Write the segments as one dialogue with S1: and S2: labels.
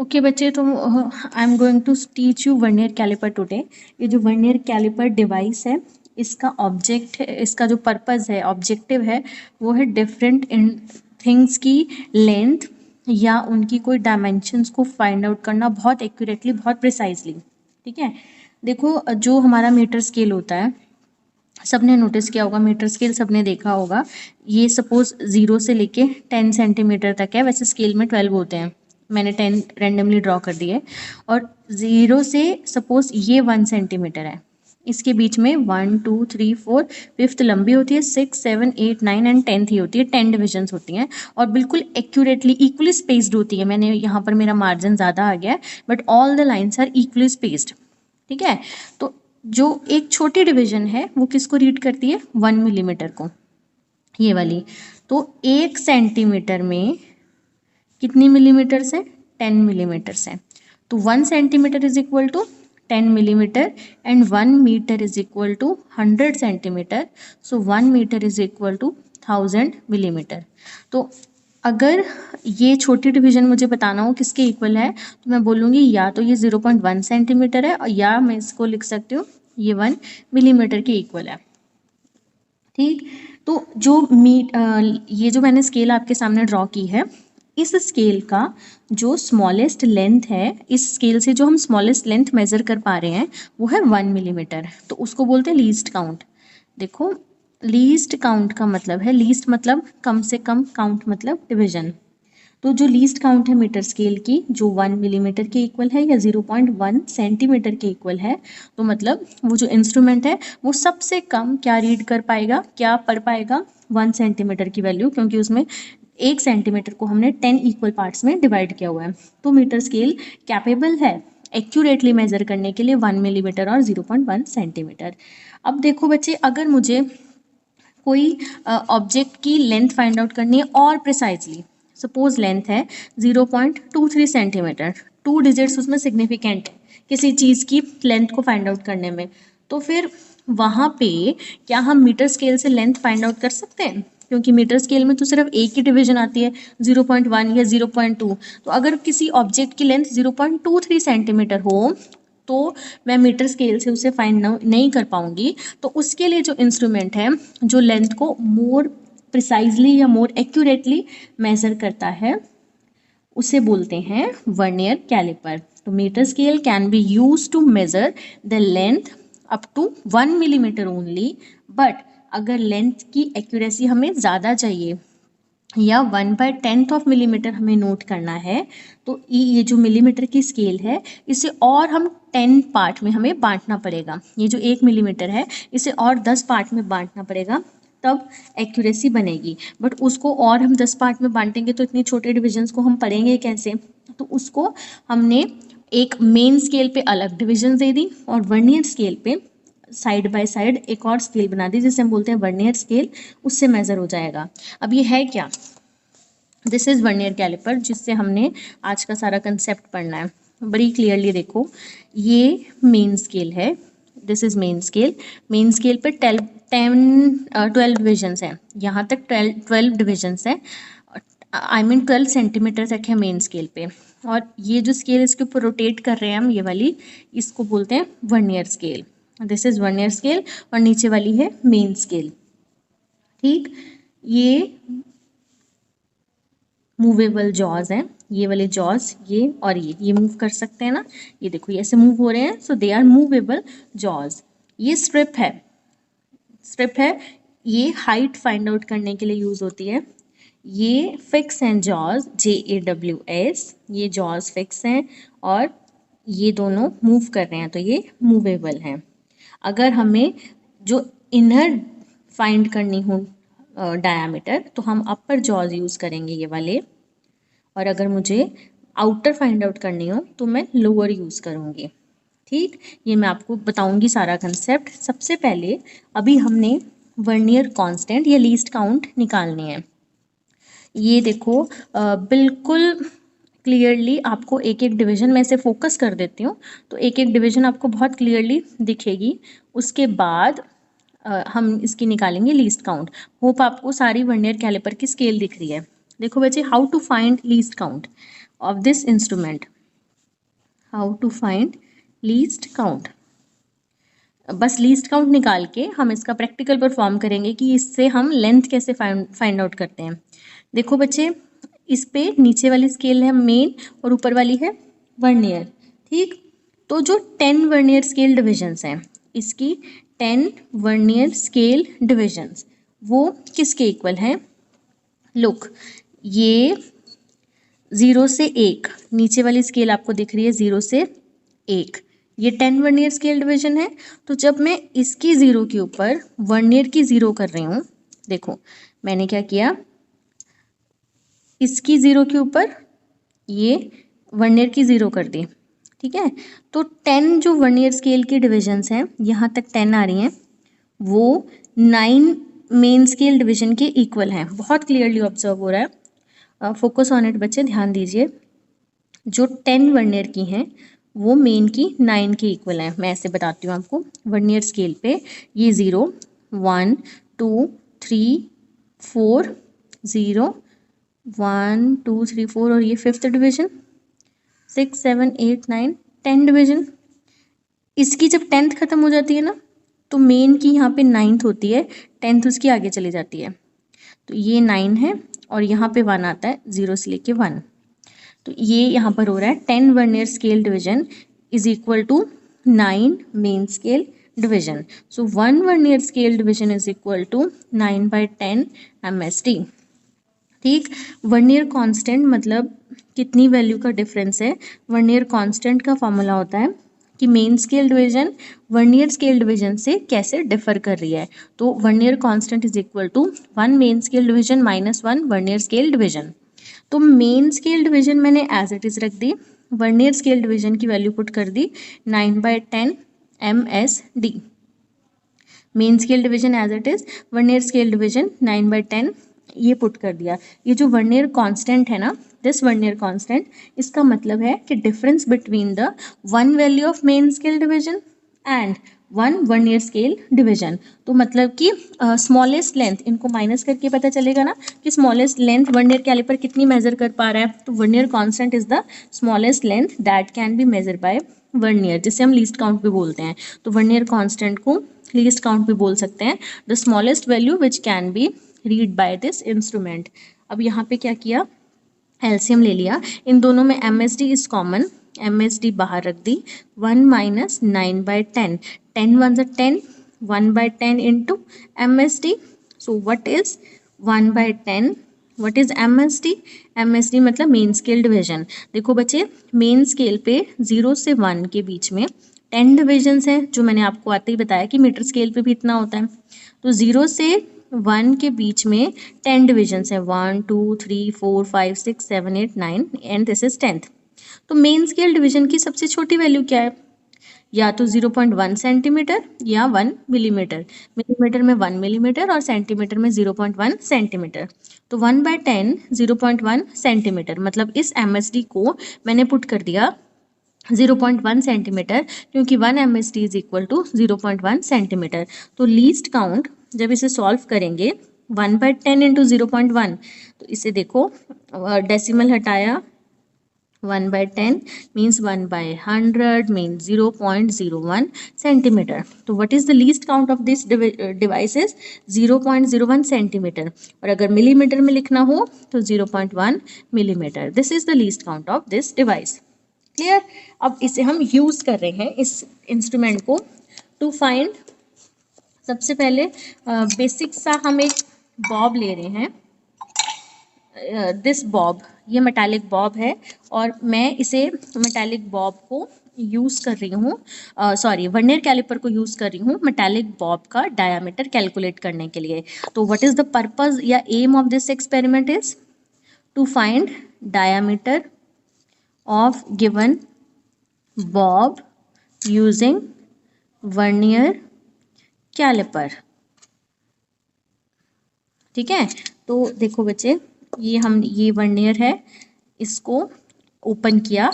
S1: Okay बच्चे, तो I am going to teach you vernier calliper today. ये जो वर्नियर कैलिपर डिवाइस है, इसका ऑब्जेक्ट है, इसका जो पर्पस है, ऑब्जेक्टिव है, वो है डिफरेंट इन थिंग्स की लेंथ या उनकी कोई डायमेंशंस को फाइंड आउट करना बहुत एक्यूरेटली, बहुत प्रिसाइजली। ठीक है, देखो जो हमारा मीटर स्केल होता है, सबने नोटिस किया होगा, मीटर स्केल सबने देखा होगा। ये सपोज 0 से लेके 10 सेंटीमीटर तक है, वैसे स्केल में 12 होते हैं, मैंने 10 रैंडमली ड्रॉ कर दिए। और 0 से सपोज ये 1 सेंटीमीटर है, इसके बीच में 1 2 3 4 5th लंबी होती है, 6 7 8 9 एंड 10th ही होती है, 10 डिविजन्स होती हैं और बिल्कुल एक्यूरेटली इक्वली स्पेस्ड होती है। मैंने यहाँ पर मेरा मार्जिन ज़्यादा आ गया है, but all the lines are equally spaced. ठीक है, तो जो एक छोटी डिवीजन है वो किसको रीड करती है? 1 मिलीमीटर को, ये वाली। तो 1 सेंटीमीटर में कितनी मिलीमीटर से? 10 मिलीमीटर से। तो 1 centimetre is equal to 10 millimeter and 1 meter is equal to 100 centimeter. So 1 meter is equal to 1000 millimeter. तो अगर ये छोटी डिवीजन मुझे बताना हो किसके इक्वल है, तो मैं बोलूँगी या तो ये 0.1 सेंटीमीटर है, और या मैं इसको लिख सकती हूँ ये 1 मिलीमीटर के इक्वल है। ठीक, तो जो ये जो मैंने स्केल आपके सामने ड्रॉ की है, इस स्केल का जो स्मॉलेस्ट लेंथ है, इस स्केल से जो हम स्मॉलेस्ट लेंथ मेजर कर पा रहे हैं वो है 1 मिलीमीटर। तो उसको बोलते हैं लीस्ट काउंट। देखो, लीस्ट काउंट का मतलब है, लीस्ट मतलब कम से कम, काउंट मतलब डिवीजन। तो जो लीस्ट काउंट है मीटर स्केल की, जो 1 मिलीमीटर के इक्वल है या 0.1 सेंटीमीटर के इक्वल है, तो मतलब वो जो इंस्ट्रूमेंट है वो सबसे कम क्या रीड कर पाएगा, क्या पढ़ पाएगा? 1 सेंटीमीटर की वैल्यू, क्योंकि उसमें 1 सेंटीमीटर को हमने 10 इक्वल पार्ट्स में डिवाइड किया हुआ है। तो मीटर स्केल कैपेबल है एक्यूरेटली मेजर करने के लिए 1 मिलीमीटर और 0.1 सेंटीमीटर। अब देखो बच्चे, अगर मुझे कोई ऑब्जेक्ट की लेंथ फाइंड आउट करनी है और प्रिसाइजली, सपोज लेंथ है 0.23 सेंटीमीटर, 2 डिजिट्स उसमें सिग्निफिकेंट है किसी चीज़ की लेंथ को फाइंड आउट करने में, तो फिर वहाँ पे क्या हम मीटर स्केल से लेंथ फाइंड आउट कर सकते हैं? क्योंकि मीटर स्केल में तो सिर्फ एक ही डिवीजन आती है, 0.1 या 0.2। तो अगर किसी ऑब्जेक्ट की लेंथ 0.23 सेंटीमीटर हो तो मैं मीटर स्केल से उसे फाइंड नहीं कर पाऊंगी। तो उसके लिए जो इंस्ट्रूमेंट है, जो लेंथ को मोर प्रिसाइजली या मोर एक्यूरेटली मेजर करता है, उसे बोलते हैं वर्नियर कैलिपर। तो metre scale can be use to measure the length up to 1 millimetre only, but अगर लेंथ की एक्यूरेसी हमें ज़्यादा चाहिए या 1/10 ऑफ मिलीमीटर हमें नोट करना है, तो ये जो मिलीमीटर की स्केल है, इसे और हम 10 पार्ट में हमें बांटना पड़ेगा। ये जो 1 मिलीमीटर है, इसे और 10 पार्ट में बांटना पड़ेगा, तब एक्यूरेसी बनेगी। बट उसको और हम 10 पार्ट में बांटेंगे तो इतनी छोटे डिविजन्स को हम पढ़ेंगे कैसे? तो उसको हमने एक मेन स्केल पे अलग डिविजन दे दी और वर्नियर स्केल पे साइड बाय साइड एक और स्केल बना दी, जिसे हम बोलते हैं वर्नियर स्केल। उससे मेजर हो जाएगा। अब ये है क्या? दिस इज वर्नियर कैलिपर, जिससे हमने आज का सारा कंसेप्ट पढ़ना है। बड़ी क्लियरली देखो, ये मेन स्केल है, this is main scale. Main scale पे 12 डिविजन्स हैं, यहाँ तक 12 डिविजन्स हैं, आई मीन 12 सेंटीमीटर तक है मेन स्केल पे। और ये जो स्केल इसके ऊपर रोटेट कर रहे हैं हम, ये वाली, इसको बोलते हैं vernier scale. This is vernier scale और नीचे वाली है मेन स्केल। ठीक, ये मूवेबल जॉज हैं, ये वाले जॉज, ये और ये मूव कर सकते हैं ना, ये देखो ये ऐसे मूव हो रहे हैं, सो दे आर मूवेबल जॉज। ये स्ट्रिप है, स्ट्रिप है, ये हाइट फाइंड आउट करने के लिए यूज होती है। ये फिक्स हैं जॉज, JAWS, ये जॉज फिक्स हैं और ये दोनों मूव कर रहे हैं, तो ये मूवेबल हैं। अगर हमें जो इनर फाइंड करनी हो डायामीटर, तो हम अपर जॉज यूज़ करेंगे, ये वाले। और अगर मुझे आउटर फाइंड आउट करनी हो तो मैं लोअर यूज़ करूँगी। ठीक, ये मैं आपको बताऊँगी सारा कंसेप्ट। सबसे पहले अभी हमने वर्नियर कांस्टेंट या लीस्ट काउंट निकालनी है। ये देखो, बिल्कुल क्लियरली आपको एक एक डिवीजन में से फोकस कर देती हूँ, तो एक एक डिवीजन आपको बहुत क्लियरली दिखेगी। उसके बाद हम इसकी निकालेंगे लीस्ट काउंट। होप आपको सारी वर्नियर कैलिपर की स्केल दिख रही है। देखो बच्चे, how to find least count of this instrument. How to find least count. बस लीस्ट काउंट निकाल के हम इसका प्रैक्टिकल परफॉर्म करेंगे कि इससे हम लेंथ कैसे फाइंड आउट करते हैं। देखो बच्चे, इस पे नीचे वाली स्केल है मेन और ऊपर वाली है वर्नियर, ठीक। तो जो 10 वर्नियर स्केल डिविजन्स हैं, इसकी 10 वर्नियर स्केल डिविजन्स वो किसके इक्वल हैं? लुक, ये 0 से 1, नीचे वाली स्केल आपको दिख रही है 0 से 1, ये 10 वर्नियर स्केल डिवीजन है। तो जब मैं इसकी 0 के ऊपर वर्नियर की 0 कर रही हूँ, देखो मैंने क्या किया, इसकी 0 के ऊपर ये वर्नियर की 0 कर दी, ठीक है। तो 10 जो वर्नियर स्केल की डिविजन्स हैं, यहाँ तक 10 आ रही हैं, वो 9 मेन स्केल डिवीजन के इक्वल हैं। बहुत क्लियरली ऑब्जर्व हो रहा है, फोकस ऑन इट बच्चे, ध्यान दीजिए। जो 10 वर्नियर की हैं वो मेन की 9 के इक्वल हैं। मैं ऐसे बताती हूँ आपको, वर्नियर स्केल पे ये 0 1 2 3 4 0 1 2 3 4 और ये 5th डिवीजन 6 7 8 9 10 डिवीजन। इसकी जब 10th खत्म हो जाती है ना, तो मेन की यहाँ पे 9th होती है, 10th उसकी आगे चली जाती है। तो ये 9 है और यहाँ पे 1 आता है, 0 से लेके 1। तो ये यहाँ पर हो रहा है 10 vernier scale division is equal to 9 main scale division. So 1 vernier scale division is equal to 9/10 MSD, ठीक। वर्नियर कांस्टेंट मतलब कितनी वैल्यू का डिफरेंस है। वर्नियर कांस्टेंट का फॉर्मूला होता है कि main scale division vernier scale division से कैसे डिफर कर रही है। तो vernier constant is equal to 1 main scale division minus 1 vernier scale division. तो मेन स्केल डिवीजन मैंने एज इट इज रख दी, वर्नियर स्केल डिवीजन की वैल्यू पुट कर दी 9/10 MSD। Main scale division as it is, vernier scale division 9/10 ये put कर दिया। ये जो वर्नियर कांस्टेंट है ना, दिस वर्नियर कांस्टेंट, इसका मतलब है कि difference between the 1 value of main scale division and 1 vernier scale division. तो मतलब कि स्मॉलेस्ट लेंथ, इनको माइनस करके पता चलेगा ना कि स्मॉलेस्ट लेंथ वर्नियर कैलिपर कितनी मेजर कर पा रहा है। तो vernier constant is the smallest length that can be measure by vernier, जिसे हम लीस्ट काउंट भी बोलते हैं। तो वर्नियर कांस्टेंट को लीस्ट काउंट भी बोल सकते हैं, the smallest value which can be read by this instrument. अब यहाँ पे क्या किया, एलसीएम ले लिया, इन दोनों में MSD इज कॉमन, MSD बाहर रख दी, 1 माइनस 9/10, 10 1 ज़ा 10, 1/10 into MSD। So what is 1/10, what is MSD? MSD मतलब मेन स्केल डिवीजन। देखो बच्चे, मेन स्केल पे 0 से 1 के बीच में 10 डिविजन्स हैं, जो मैंने आपको आते ही बताया कि मीटर स्केल पे भी इतना होता है। तो 0 से 1 के बीच में 10 डिविजन्स हैं, 1 2 3 4 5 6 7 8 9 एंड दिस इज 10th। तो मेन स्केल डिवीजन की सबसे छोटी वैल्यू क्या है? या तो 0.1 सेंटीमीटर या 1 मिलीमीटर। मिलीमीटर में 1 मिलीमीटर और सेंटीमीटर में 0.1 सेंटीमीटर। तो 1/10 0.1 सेंटीमीटर, मतलब इस MSD को मैंने पुट कर दिया 0.1 सेंटीमीटर, क्योंकि 1 MSD is equal to 0.1 centimetre. तो लीस्ट काउंट जब इसे सॉल्व करेंगे 1/10 इंटू 0.1, तो इसे देखो डेसिमल हटाया, 1/10 means 1/100 means 0.01 centimeter. तो what is the least count of this device is 0.01 centimeter, और अगर मिलीमीटर में लिखना हो तो 0.1 millimetre. This is the least count of this device. Clear? अब इसे हम यूज कर रहे हैं इस इंस्ट्रूमेंट को टू फाइंड, सबसे पहले बेसिक सा हम एक बॉब ले रहे हैं, दिस बॉब, ये मेटालिक बॉब है और मैं इसे मेटालिक बॉब को यूज़ कर रही हूँ, सॉरी वर्नियर कैलिपर को यूज़ कर रही हूँ मेटालिक बॉब का डायामीटर कैलकुलेट करने के लिए। तो व्हाट इज़ द पर्पस या aim of this experiment is to find diameter of given bob using vernier caliper। ठीक है, तो देखो बच्चे, ये वर्नियर है, इसको ओपन किया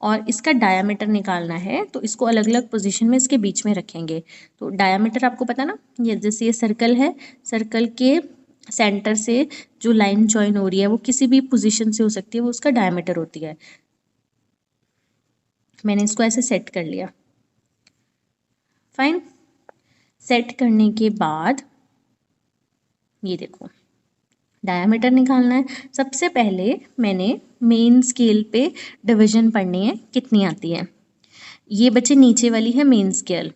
S1: और इसका डायामीटर निकालना है, तो इसको अलग अलग पोजीशन में इसके बीच में रखेंगे। तो डायामीटर आपको पता ना, ये जैसे ये सर्कल है, सर्कल के सेंटर से जो लाइन ज्वाइन हो रही है वो किसी भी पोजीशन से हो सकती है, वो उसका डायामीटर होती है। मैंने इसको ऐसे सेट कर लिया। फाइन। सेट करने के बाद ये देखो डायामीटर निकालना है। सबसे पहले मैंने मेन स्केल पे डिवीजन पढ़नी है, कितनी आती है। ये बच्चे नीचे वाली है मेन स्केल,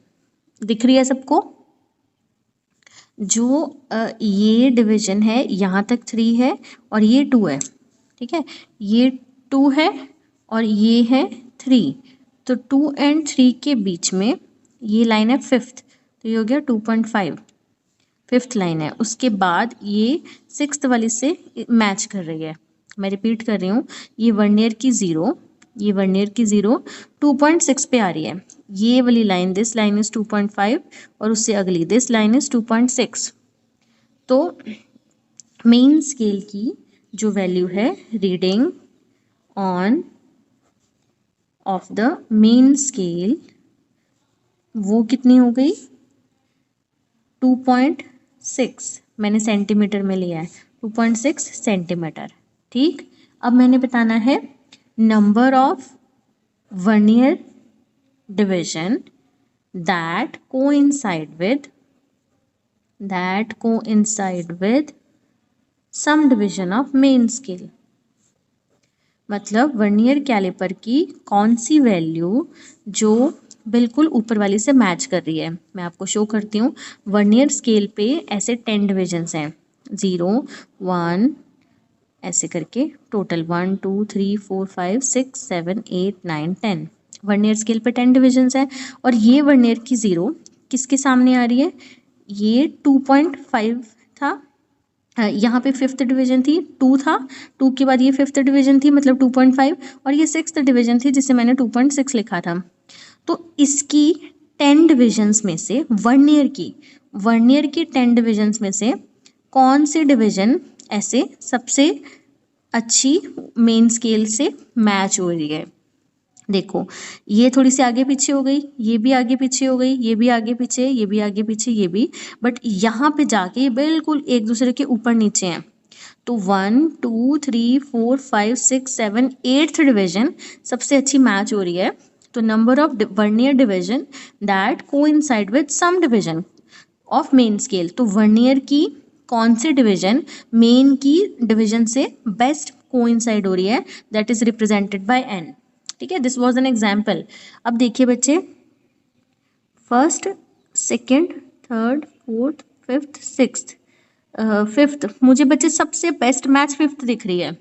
S1: दिख रही है सबको। जो ये डिवीजन है यहाँ तक 3 है और ये 2 है, ठीक है। ये 2 है और ये है 3, तो 2 एंड 3 के बीच में ये लाइन है 5th, तो ये हो गया 2.5, 5th लाइन है। उसके बाद ये 6th वाली से मैच कर रही है। मैं रिपीट कर रही हूँ, ये वर्नियर की 0, ये वर्नियर की 0 2.6 पे आ रही है। ये वाली लाइन, दिस लाइन इज 2.5 और उससे अगली दिस लाइन इज 2.6। तो मेन स्केल की जो वैल्यू है, reading on off the main scale, वो कितनी हो गई 2.6। मैंने सेंटीमीटर में लिया है, 2.6 सेंटीमीटर। ठीक, अब मैंने बताना है number of vernier division that coincide with some division of main scale। मतलब वर्नियर कैलिपर की कौन सी वैल्यू जो बिल्कुल ऊपर वाली से मैच कर रही है। मैं आपको शो करती हूँ। वर्नियर स्केल पे ऐसे 10 डिविजन्स हैं, 0, 1 ऐसे करके टोटल 1 2 3 4 5 6 7 8 9 10। वर्नियर स्केल पे 10 डिविजन्स हैं और ये वर्नियर की 0 किसके सामने आ रही है, ये 2.5 था। यहाँ पे 5th डिवीजन थी, 2 था, 2 के बाद ये 5th डिवीजन थी मतलब 2.5, और ये 6th डिवीजन थी जिसे मैंने 2.6 लिखा था। तो इसकी 10 डिविजन्स में से वर्नियर की 10 डिविजन्स में से कौन सी डिवीजन ऐसे सबसे अच्छी मेन स्केल से मैच हो रही है। देखो ये थोड़ी सी आगे पीछे हो गई, ये भी आगे पीछे हो गई, ये भी आगे पीछे, ये भी आगे पीछे, ये भी, बट यहाँ पे जाके ये बिल्कुल एक दूसरे के ऊपर नीचे हैं। तो 1 2 3 4 5 6 7 8th डिवीजन सबसे अच्छी मैच हो रही है। तो number of vernier division that coincide with some division of main scale, तो वर्नियर की कौन सी डिवीजन मेन की डिवीजन से बेस्ट कोइंसाइड हो रही है, that is represented by N. ठीक है, दिस वॉज एन एग्जाम्पल। अब देखिए बच्चे, 1st 2nd 3rd 4th 5th 6th 5th, मुझे बच्चे सबसे बेस्ट मैच 5th दिख रही है।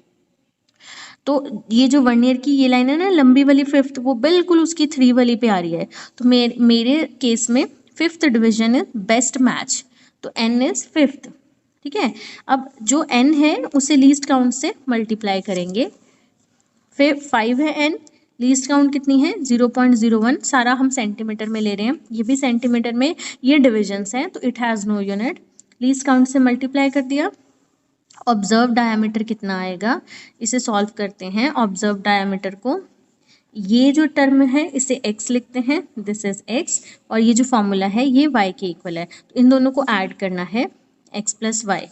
S1: तो ये जो वर्नियर की ये लाइन है ना लंबी वाली 5th, वो बिल्कुल उसकी 3 वाली पे आ रही है। तो मेरे केस में 5th division is best match, तो n इज 5th। ठीक है, अब जो n है उसे लीस्ट काउंट से मल्टीप्लाई करेंगे। फिर 5 है n, लीस्ट काउंट कितनी है 0.01, सारा हम सेंटीमीटर में ले रहे हैं, ये भी सेंटीमीटर में, ये डिविजन्स हैं तो it has no unit. Least count से मल्टीप्लाई कर दिया। ऑब्जर्व डायमीटर कितना आएगा, इसे सॉल्व करते हैं। ऑब्जर्व डायमीटर को, ये जो टर्म है इसे x लिखते हैं, दिस इज x, और ये जो फॉर्मूला है ये y के इक्वल है, तो इन दोनों को ऐड करना है, x प्लस वाई,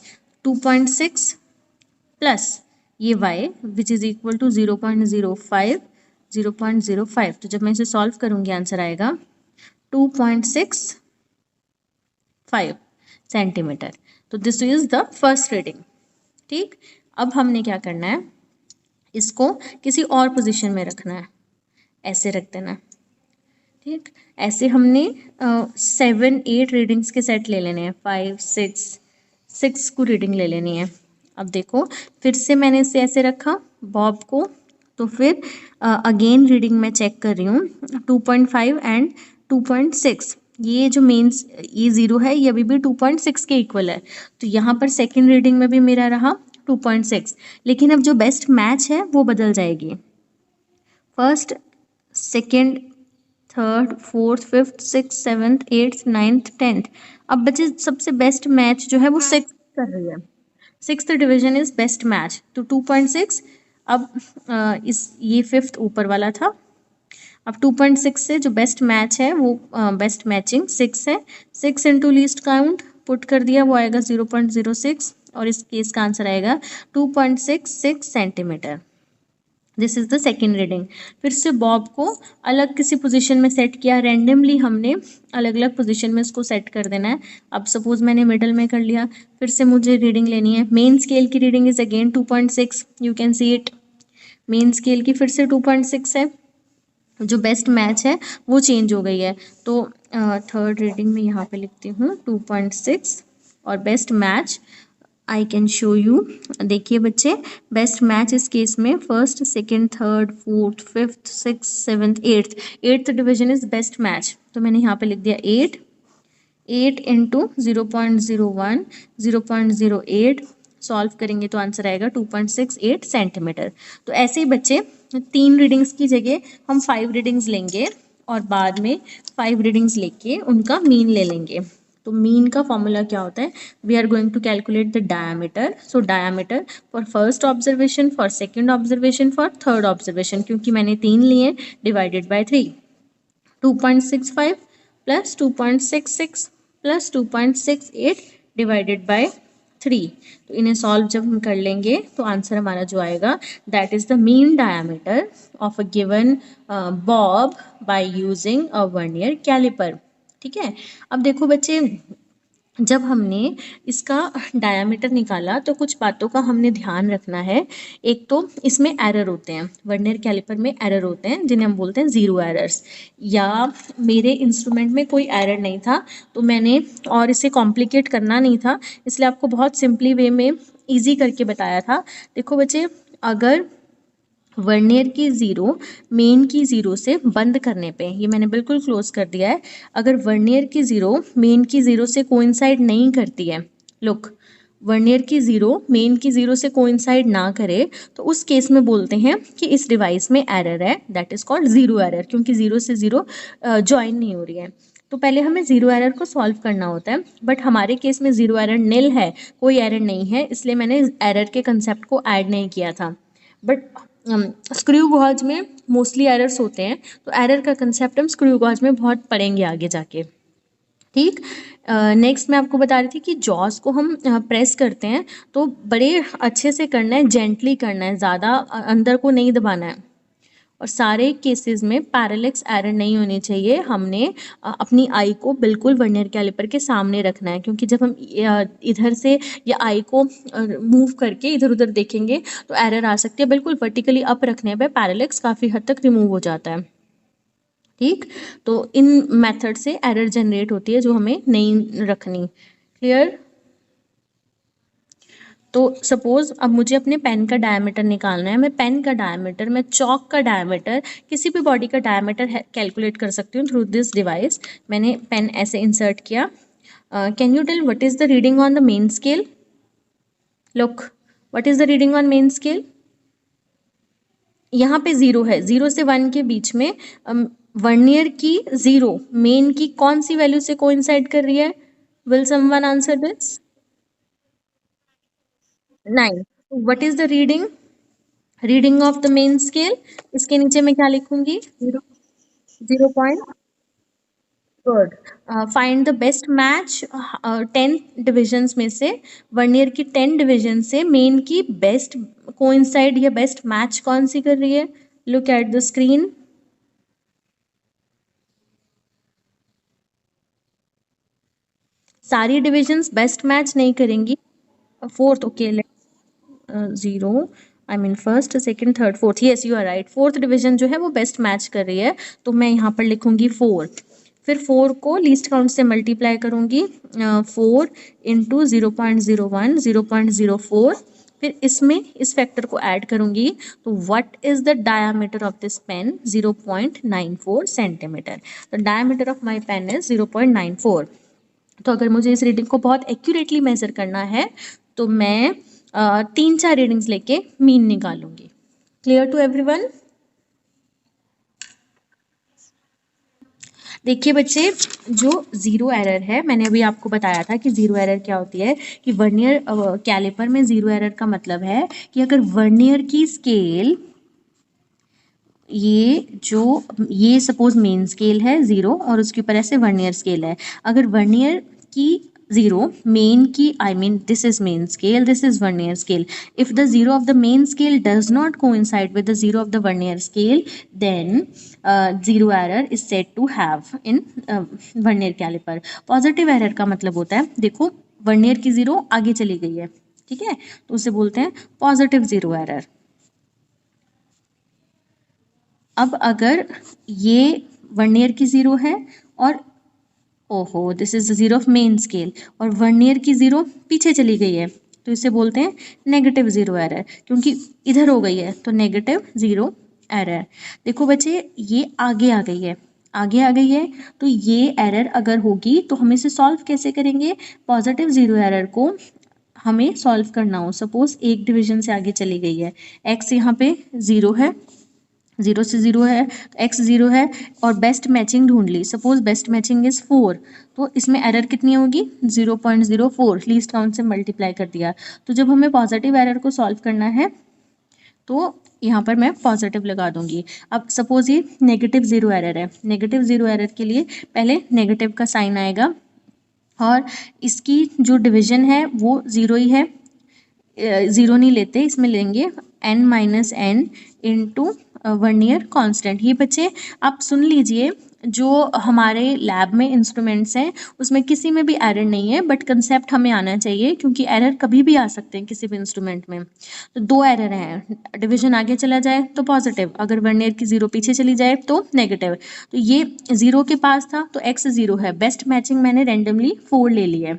S1: 2.6 प्लस ये y which is equal to 0.05, 0.05। तो जब मैं इसे सॉल्व करूँगी आंसर आएगा 2.65 सेंटीमीटर। तो this is the first reading. ठीक, अब हमने क्या करना है, इसको किसी और पोजीशन में रखना है, ऐसे रख देना। ठीक, ऐसे हमने 7 8 रीडिंग्स के सेट ले लेने हैं, 5 6 को रीडिंग ले लेनी है। अब देखो फिर से मैंने इसे ऐसे रखा बॉब को, तो फिर अगेन रीडिंग मैं चेक कर रही हूँ 2.5 एंड 2.6। ये जो मेन्स ये 0 है, ये अभी भी 2.6 के इक्वल है, तो यहाँ पर सेकेंड रीडिंग में भी मेरा रहा 2.6, लेकिन अब जो बेस्ट मैच है वो बदल जाएगी। 1st 2nd 3rd 4th 5th 6th 7th 8th 9th 10th। अब बच्चे सबसे बेस्ट मैच जो है वो 6 कर रही है, 6th division is best match, तो 2.6। अब इस ये 5th ऊपर वाला था, अब 2.6 से जो बेस्ट मैच है वो बेस्ट मैचिंग 6 है, 6 इंटू लीस्ट काउंट पुट कर दिया, वो आएगा 0.06, और इस केस का आंसर आएगा 2.66 centimetre. This is the second reading. फिर से बॉब को अलग किसी पोजीशन में सेट किया, रैंडमली हमने अलग अलग पोजीशन में इसको सेट कर देना है। अब सपोज मैंने मिडल में कर लिया, फिर से मुझे रीडिंग लेनी है। मेन स्केल की reading is again 2.6, you can see it. Main scale की फिर से 2.6 है, जो बेस्ट मैच है वो चेंज हो गई है। तो थर्ड रीडिंग में यहाँ पे लिखती हूँ 2.6 और best match I can show you. देखिए बच्चे, बेस्ट मैच इस केस में first, second, third, fourth, fifth, six, seventh, eighth division is best match. तो मैंने यहाँ पे लिख दिया 8 इंटू 0.01 0.08, सॉल्व करेंगे तो आंसर आएगा 2.68 सेंटीमीटर। तो ऐसे ही बच्चे 3 रीडिंग्स की जगह हम 5 रीडिंग्स लेंगे और बाद में 5 रीडिंग्स लेके उनका मीन ले लेंगे। तो मीन का फॉर्मूला क्या होता है, we are going to calculate the diameter. So diameter for first observation, for second observation, for third observation, क्योंकि मैंने 3 लिए, divided by 3, 2.65 plus 2.66 plus 2.68 divided by 3। तो इन्हें सॉल्व जब हम कर लेंगे तो आंसर हमारा जो आएगा, that is the mean diameter of a given bob by using a vernier calliper. ठीक है। अब देखो बच्चे, जब हमने इसका डायामीटर निकाला तो कुछ बातों का हमने ध्यान रखना है। एक तो इसमें एरर होते हैं, वर्नियर कैलिपर में एरर होते हैं जिन्हें हम बोलते हैं ज़ीरो एरर्स। या मेरे इंस्ट्रूमेंट में कोई एरर नहीं था तो मैंने और इसे कॉम्प्लिकेट करना नहीं था, इसलिए आपको बहुत सिंपली वे में ईजी करके बताया था। देखो बच्चे, अगर वर्नियर की ज़ीरो मेन की ज़ीरो से बंद करने पे, ये मैंने बिल्कुल क्लोज कर दिया है, अगर वर्नियर की ज़ीरो मेन की ज़ीरो से कोइंसाइड नहीं करती है, लुक, वर्नियर की ज़ीरो मेन की ज़ीरो से कोइंसाइड ना करे तो उस केस में बोलते हैं कि इस डिवाइस में एरर है, that is called zero error, क्योंकि ज़ीरो से ज़ीरो ज्वाइन नहीं हो रही है। तो पहले हमें ज़ीरो एरर को सॉल्व करना होता है, बट हमारे केस में ज़ीरो एरर निल है, कोई एरर नहीं है, इसलिए मैंने एरर के कंसेप्ट को ऐड नहीं किया था। बट स्क्रू गॉज में मोस्टली एरर्स होते हैं, तो एरर का कंसेप्ट हम स्क्रू गॉज में बहुत पढ़ेंगे आगे जाके। ठीक। नेक्स्ट मैं आपको बता रही थी कि जॉस को हम प्रेस करते हैं तो बड़े अच्छे से करना है, जेंटली करना है, ज़्यादा अंदर को नहीं दबाना है। और सारे केसेस में पैरेलेक्स एरर नहीं होनी चाहिए। हमने अपनी आई को बिल्कुल वर्नियर कैलिपर के सामने रखना है, क्योंकि जब हम इधर से या आई को मूव करके इधर उधर देखेंगे तो एरर आ सकती है। बिल्कुल वर्टिकली अप रखने पे पैरेलेक्स काफ़ी हद तक रिमूव हो जाता है। ठीक। तो इन मेथड से एरर जनरेट होती है जो हमें नहीं रखनी। क्लियर। तो सपोज अब मुझे अपने पेन का डायमीटर निकालना है। मैं पेन का डायमीटर, मैं चॉक का डायमीटर, किसी भी बॉडी का डायमीटर कैलकुलेट कर सकती हूँ थ्रू दिस डिवाइस। मैंने पेन ऐसे इंसर्ट किया। Can you tell what is the reading on the main scale? Look, what is the reading on main scale? यहाँ पे 0 है, 0 से 1 के बीच में वर्नियर की 0 मेन की कौन सी वैल्यू से कोइंसाइड कर रही है? Will someone answer this? 9। What is the reading? Reading of the main scale, इसके नीचे मैं क्या लिखूंगी? 0 good. Find the best match 10 divisions में से, वर्नियर की 10 डिविजन से मेन की बेस्ट कोइंसाइड या बेस्ट मैच कौन सी कर रही है? Look at the screen. सारी डिविजन्स बेस्ट मैच नहीं करेंगी। Fourth, okay, 0, I mean first, second, third, fourth, yes you are right, fourth division जो है वो बेस्ट मैच कर रही है, तो मैं यहाँ पर लिखूंगी 4। फिर 4 को लीस्ट काउंट से मल्टीप्लाई करूंगी, 4 इंटू 0.01 0.04, फिर इसमें इस फैक्टर को ऐड करूंगी। तो what is the diameter of this pen? 0.94 centimetre. The diameter of my pen is 0.94। तो अगर मुझे इस रीडिंग को बहुत एक्यूरेटली मेजर करना है तो मैं 3-4 रीडिंग्स लेके मीन निकालूंगी। Clear to everyone? देखिए बच्चे, जो ज़ीरो एरर है, मैंने अभी आपको बताया था कि ज़ीरो एरर क्या होती है, कि वर्नियर कैलिपर में ज़ीरो एरर का मतलब है कि अगर वर्नियर की स्केल, ये सपोज मेन स्केल है 0 और उसके ऊपर ऐसे वर्नियर स्केल है, अगर वर्नियर की zero, main key, I mean this is main scale, this is vernier scale. If the zero of the main scale does not coincide with the zero of the vernier scale, then zero error is said to have in vernier caliper. Positive error का मतलब होता है, देखो vernier की zero आगे चली गई है, ठीक है, तो उसे बोलते हैं पॉजिटिव जीरो एरर. अब अगर ये वर्नियर की जीरो है और ओहो this is the zero of main scale और वर्नियर की जीरो पीछे चली गई है, तो इसे बोलते हैं नेगेटिव जीरो एरर, क्योंकि इधर हो गई है तो नेगेटिव जीरो एरर. देखो बच्चे ये आगे आ गई है, आगे आ गई है, तो ये एरर अगर होगी तो हम इसे सॉल्व कैसे करेंगे. पॉजिटिव जीरो एरर को हमें सॉल्व करना हो, सपोज एक डिवीजन से आगे चली गई है, एक्स यहाँ पे जीरो है, जीरो से जीरो है, एक्स जीरो है और बेस्ट मैचिंग ढूंढ ली, सपोज बेस्ट मैचिंग इज 4, तो इसमें एरर कितनी होगी 0.04, लीस्ट काउंट से मल्टीप्लाई कर दिया. तो जब हमें पॉजिटिव एरर को सॉल्व करना है तो यहाँ पर मैं पॉजिटिव लगा दूंगी. अब सपोज ये नेगेटिव जीरो एरर है, नेगेटिव जीरो एरर के लिए पहले नेगेटिव का साइन आएगा और इसकी जो डिवीजन है वो ज़ीरो ही है, ज़ीरो नहीं लेते, इसमें लेंगे n minus N into vernier constant. ये बच्चे आप सुन लीजिए, जो हमारे लैब में इंस्ट्रूमेंट्स हैं उसमें किसी में भी एरर नहीं है, बट कंसेप्ट हमें आना चाहिए क्योंकि एरर कभी भी आ सकते हैं किसी भी इंस्ट्रूमेंट में. तो दो एरर हैं, डिवीजन आगे चला जाए तो पॉजिटिव, अगर वर्नियर की जीरो पीछे चली जाए तो नेगेटिव. तो ये जीरो के पास था तो एक्स जीरो है, बेस्ट मैचिंग मैंने रेंडमली 4 ले ली है,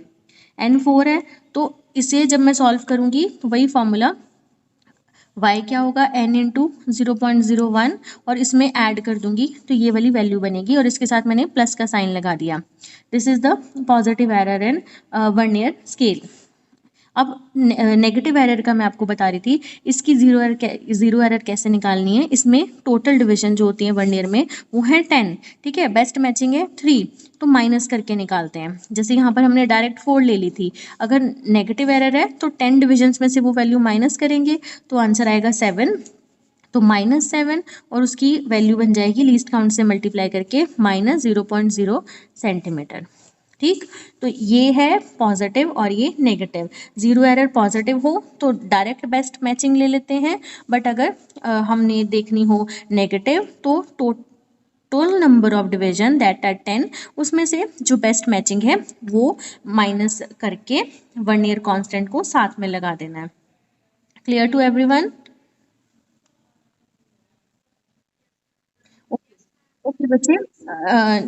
S1: एन 4 है, तो इसे जब मैं सॉल्व करूंगी तो वही फॉर्मूला y क्या होगा n इंटू 0.01 और इसमें ऐड कर दूंगी तो ये वाली वैल्यू बनेगी और इसके साथ मैंने प्लस का साइन लगा दिया. This is the positive error in vernier scale. अब नेगेटिव एरर का मैं आपको बता रही थी, इसकी जीरो एरर कैसे निकालनी है. इसमें टोटल डिवीजन जो होती है वर्नियर में वो है 10, ठीक है, बेस्ट मैचिंग है 3, तो माइनस करके निकालते हैं. जैसे यहाँ पर हमने डायरेक्ट 4 ले ली थी, अगर नेगेटिव एरर है तो 10 डिविजन्स में से वो वैल्यू माइनस करेंगे तो आंसर आएगा 7, तो -7 और उसकी वैल्यू बन जाएगी लीस्ट काउंट से मल्टीप्लाई करके -0.0 सेंटीमीटर. ठीक, तो ये है पॉजिटिव और ये नेगेटिव. जीरो एरर पॉजिटिव हो तो डायरेक्ट बेस्ट मैचिंग ले लेते हैं, बट अगर हमने देखनी हो नेगेटिव तो total number of division that are 10, उसमें से जो बेस्ट मैचिंग है वो माइनस करके वर्नियर कांस्टेंट को साथ में लगा देना है. Clear to everyone? ओके बच्चे,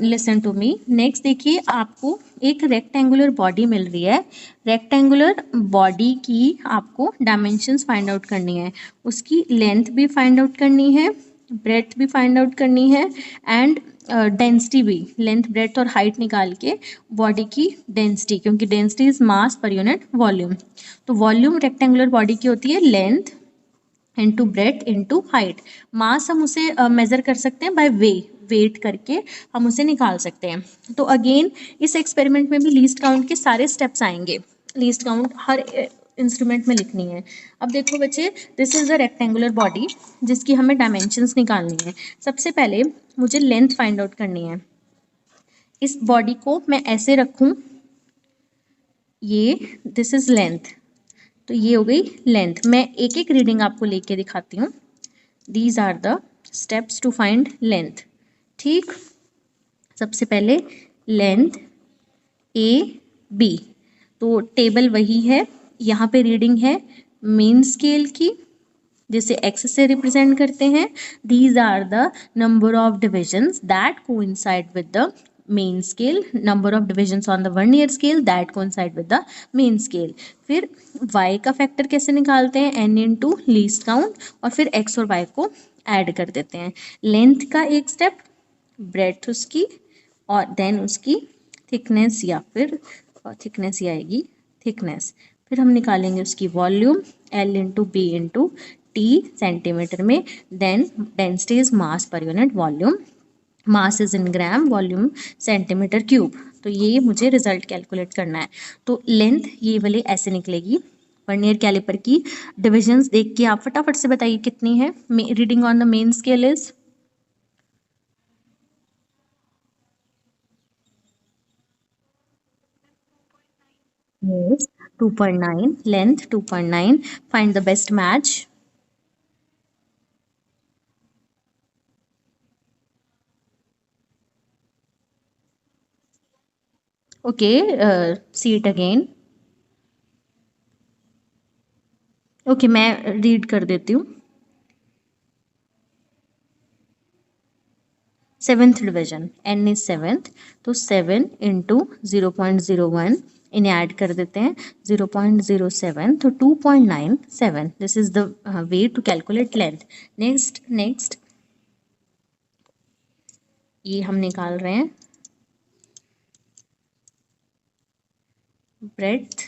S1: लिसन टू मी. नेक्स्ट देखिए, आपको एक रेक्टेंगुलर बॉडी मिल रही है, रेक्टेंगुलर बॉडी की आपको डायमेंशंस फाइंड आउट करनी है, उसकी लेंथ भी फाइंड आउट करनी है, ब्रेथ भी फाइंड आउट करनी है एंड डेंसिटी भी, लेंथ ब्रेथ और हाइट निकाल के बॉडी की डेंसिटी, क्योंकि density is mass per unit volume. तो वॉल्यूम रेक्टेंगुलर बॉडी की होती है length into breadth into height. Mass हम उसे मेजर कर सकते हैं बाय वेट करके हम उसे निकाल सकते हैं. तो अगेन इस एक्सपेरिमेंट में भी लीस्ट काउंट के सारे स्टेप्स आएंगे, लीस्ट काउंट हर इंस्ट्रूमेंट में लिखनी है. अब देखो बच्चे, this is a rectangular body जिसकी हमें डायमेंशंस निकालनी है. सबसे पहले मुझे लेंथ फाइंड आउट करनी है. इस बॉडी को मैं ऐसे रखूं, ये दिस इज लेंथ, तो ये हो गई लेंथ. मैं एक एक रीडिंग आपको लेके दिखाती हूँ. These are the steps to find length. ठीक, सबसे पहले लेंथ ए बी, तो टेबल वही है, यहाँ पे रीडिंग है मेन स्केल की जिसे एक्स से रिप्रेजेंट करते हैं. These are the number of divisions that coincide with the main scale, number of divisions on the vernier scale that coincide with the main scale. फिर y का factor कैसे निकालते हैं, n इंटू लीस्ट काउंट और फिर x और y को add कर देते हैं. लेंथ का एक स्टेप, ब्रेथ उसकी और देन उसकी थिकनेस, या फिर थिकनेस ही आएगी थिकनेस. फिर हम निकालेंगे उसकी volume L into B into T centimetre में, then density is mass per unit volume, mass is in gram, volume centimetre cube. तो ये मुझे रिजल्ट कैलकुलेट करना है. तो लेंथ ये वाली ऐसे निकलेगी. वर्नियर कैलिपर की डिविजन्स देख के आप फटाफट से बताइए कितनी है. Reading on the main scale is Yes, 2.9, length 2.9. Find the best match. Okay, see it again. Okay, मैं रीड कर देती हूँ. Seventh division, n is seventh, तो 7 इंटू 0.01, इन्हें ऐड कर देते हैं. 0.07, तो 2.97. This is the way to calculate length. Next ये हम निकाल रहे हैं ब्रेड्थ.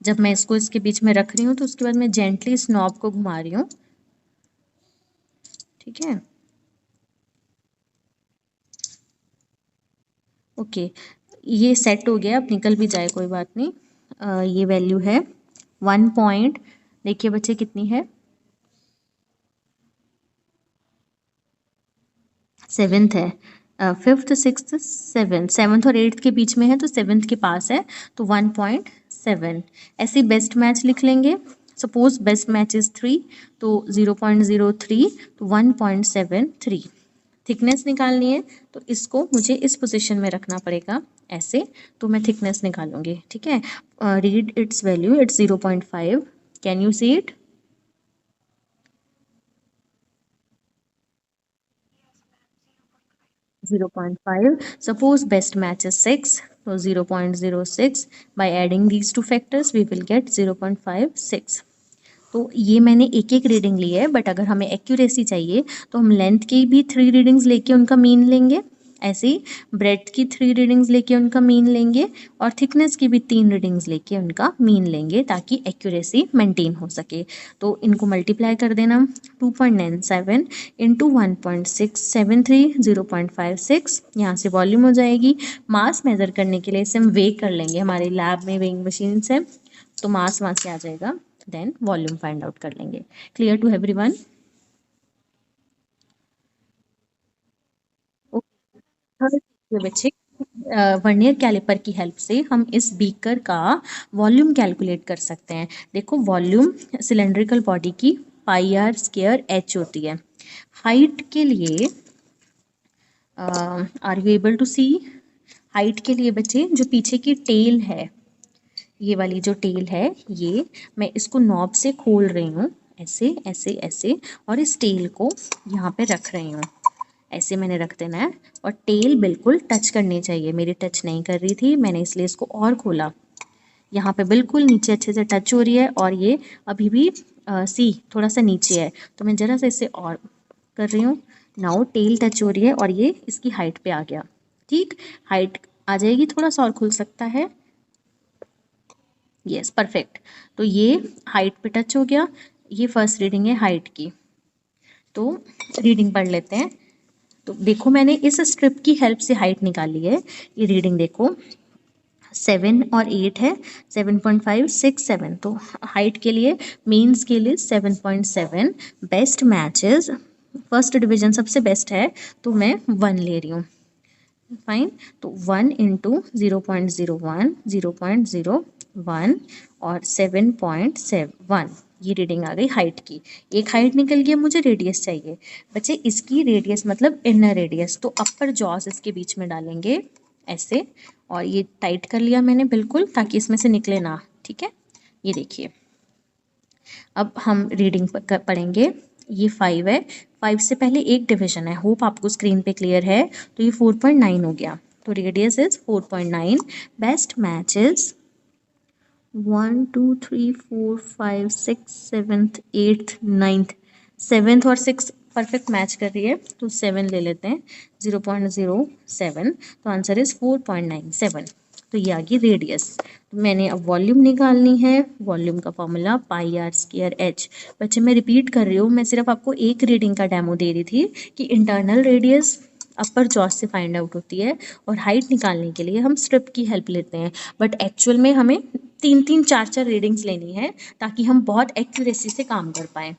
S1: जब मैं इसको इसके बीच में रख रही हूँ तो उसके बाद मैं जेंटली इस नॉब को घुमा रही हूँ. ठीक है. ओके, ये सेट हो गया. अब निकल भी जाए कोई बात नहीं. ये वैल्यू है 1 पॉइंट. देखिए बच्चे कितनी है. सेवेंथ है. फिफ्थ, सिक्स्थ, सेवन्थ और एट्थ के बीच में है तो सेवेंथ के पास है, तो 1.7. ऐसे बेस्ट मैच लिख लेंगे. सपोज बेस्ट मैच इज 3, तो 0.03, तो 1.73. थिकनेस निकालनी है तो इसको मुझे इस पोजीशन में रखना पड़ेगा ऐसे, तो मैं थिकनेस निकालूंगी. ठीक है. Read it's value, it's 0.5. Can you see it. 0.5. Suppose best match is 6, so 0.06. By adding these two factors, we will get 0.56. तो ये मैंने एक एक रीडिंग ली है, बट अगर हमें एक्यूरेसी चाहिए तो हम लेंथ की भी 3 रीडिंग्स लेके उनका मीन लेंगे. ऐसे ही ब्रेड्थ की 3 रीडिंग्स लेके उनका मीन लेंगे और थिकनेस की भी 3 रीडिंग्स लेके उनका मीन लेंगे ताकि एक्यूरेसी मेंटेन हो सके. तो इनको मल्टीप्लाई कर देना. 2.97 इंटू 1.673, 0.56. यहाँ से वॉल्यूम हो जाएगी. मास मेजर करने के लिए इसे हम वेग कर लेंगे. हमारे लैब में वेइंग मशीन है, तो मास वहाँ से आ जाएगा. देन वॉल्यूम फाइंड आउट कर लेंगे. Clear to everyone. थर्ड बच्चे, वर्नियर कैलिपर की हेल्प से हम इस बीकर का वॉल्यूम कैलकुलेट कर सकते हैं. देखो वॉल्यूम सिलेंड्रिकल बॉडी की पाई आर स्क्वायर एच होती है. हाइट के लिए are you able to see. Height के लिए बच्चे जो पीछे की टेल है, ये वाली जो टेल है, ये मैं इसको नॉब से खोल रही हूँ ऐसे ऐसे ऐसे, और इस टेल को यहाँ पे रख रही हूँ. ऐसे मैंने रख देना है और टेल बिल्कुल टच करनी चाहिए. मेरी टच नहीं कर रही थी, मैंने इसलिए इसको और खोला. यहाँ पे बिल्कुल नीचे अच्छे से टच हो रही है और ये अभी भी सी थोड़ा सा नीचे है, तो मैं ज़रा सा इसे और कर रही हूँ. नाउ टेल टच हो रही है और ये इसकी हाइट पे आ गया. ठीक, हाइट आ जाएगी. थोड़ा सा और खुल सकता है. Yes, perfect. तो ये हाइट पे टच हो गया. ये फर्स्ट रीडिंग है हाइट की. तो रीडिंग पढ़ लेते हैं. तो देखो मैंने इस स्ट्रिप की हेल्प से हाइट निकाली है. ये रीडिंग देखो 7 और 8 है. 7.5, 6, 7. तो हाइट के लिए main scale is 7.7. Best matches, first division सबसे बेस्ट है तो मैं 1 ले रही हूँ. फाइन. तो 1 इंटू 0.01, 0.01 और 7.7, ये रीडिंग आ गई हाइट की. एक हाइट निकल गया, मुझे रेडियस चाहिए. बच्चे इसकी रेडियस मतलब इनर रेडियस, तो अपर जॉस इसके बीच में डालेंगे ऐसे, और ये टाइट कर लिया मैंने बिल्कुल ताकि इसमें से निकले ना. ठीक है. ये देखिए अब हम रीडिंग पढ़ेंगे. ये 5 है. 5 से पहले एक डिवीजन है. होप आपको स्क्रीन पे क्लियर है. तो ये 4.9 हो गया. तो radius is 4.9. Best match is 1, 2, 3, 4, 5, 6, 7th, 8th, 9th. 7th और 6 परफेक्ट मैच कर रही है, तो 7 ले लेते हैं. 0.07. तो आंसर इज 4.97. तो ये आ गई रेडियस. तो मैंने अब वॉल्यूम निकालनी है. वॉल्यूम का formula pi R square H. बच्चे मैं रिपीट कर रही हूँ, मैं सिर्फ आपको एक रीडिंग का डेमो दे रही थी कि इंटरनल रेडियस अपर जॉस से फाइंड आउट होती है और हाइट निकालने के लिए हम स्ट्रिप की हेल्प लेते हैं. बट एक्चुअल में हमें 3-3, 4-4 रीडिंग्स लेनी है ताकि हम बहुत एक्यूरेसी से काम कर पाएँ.